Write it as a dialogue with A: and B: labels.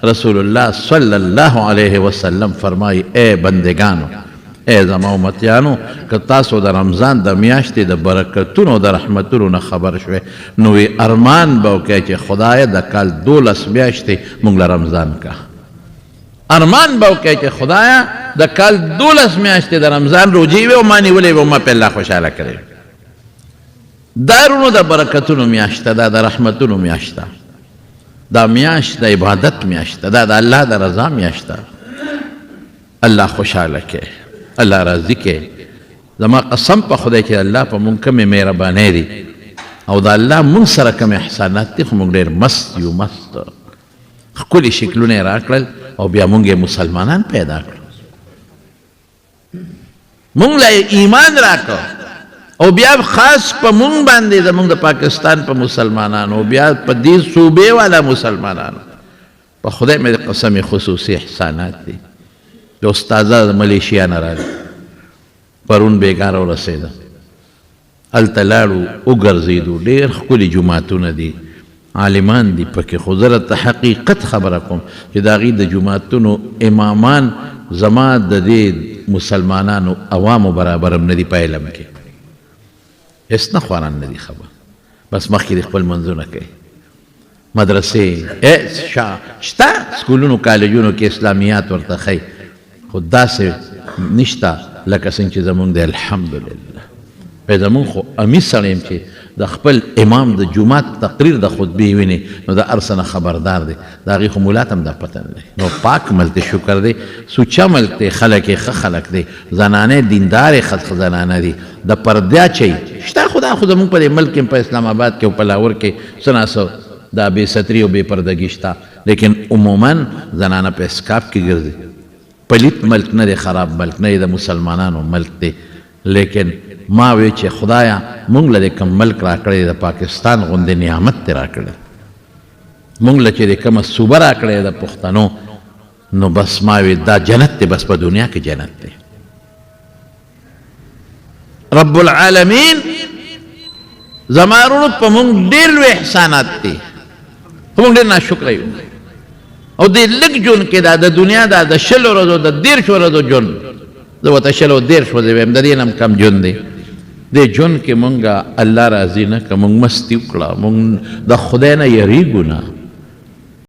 A: رسول اللہ صلی اللہ علیہ وسلم فرمائی اے بندگانو اے زما امتیانو که تاسو د رمضان د میاشتې د برکتونو د رحمتونو نه خبر شوئ نو ارمان به وکئ چې خدایه د کال 12 میاشتې موږ له رمضان کا ارمان به وکئ چې خدایه د کال 12 میاشتې د رمضان روجې وې او ما نیولې وې او ما په الله خوشحاله کړی دا رونو د برکتونو میاشته ده د رحمتونو میاشته دا میاشت د عبادت میاشته ده د الله د رضا میاشته الله خوشحاله کې الله راضي کې زما قسم په خدای چې الله په مونږ کومې مهربانۍ دي او د الله مونږ سره کوم احسانات دي خو مونږ ډېر مست یو مست ښکلي شکلونه یې راکړل او بیا مونږ یې مسلمانان پیدا کړل مونږ له ایمان راکړ او بیا خاص په مونږ باندې زمونږ د پاکستان په مسلمانانو بیا په دې صوبې والا مسلمانانو په خدای مې قسم خصوصي احسانات دي د استاذه ملیشیا نه راغلی پرون بیګاره ورسېده هلته لاړو وګرځېدو ډېر ښکلي جوماتونه دي عالمان دي پکې خو زه درته حقیقت خبره کوم چې د هغې د جوماتونو امامان زما د دې مسلمانانو عوامو برابر هم نه دي په علم کې هېڅ نه خواران نه دي خبر بس مخکې د خپل منځونه کوي مدرسې شته سکولونو کالجونو کې اسلامیات ورته ښیي خو داسې نشته لکه څنګه چې زمونږ دی الحمدلله په زمونږ خو امي سړی یم چې د خپل امام د جومات تقریر د خطبې ویني نو د هر څه نه خبردار دی د هغې خو ملا ته هم دا پته نه دی نو پاک ملک دی شکر دی سوچه ملک دی خلک یې ښه خلک دی زنانې دیندارې ښه زنانه دي د پردیا چی شته خو دا خو زمونږ په دې ملک کې په اسلام آباد کې او په لاهور کې څه ناڅه دا بې ستري او بې پردګي شته لیکن عموما زنانه په اسکاف کې ګرځي پلیت ملک نه دی خراب ملک نه د مسلمانانو ملک دی لیکن ما وی چې خدایا مونږ له کوم ملک راکړی د پاکستان غوندې نعمت دې راکړی مونږ له چې د کومه صوبه راکړی د پښتنو نو بس ما وی دا جنت دی بس په دنیا کې جنت دی رب العالمین زما ورونو په مونږ ډېر لوی احسانات دي خو مونږ ډېر ناشکره یو او دې لږ ژوند کې دا د دنیا دا د 20 ورځو د 13 ورځو ژوند زه ورته 20 او 13 ورځې وایم د دې نه هم کم ژوند دی دې ژوند کې مونږ الله راضي نه که مونږ مستي وکړه مونږ د خدای نه یریږو نه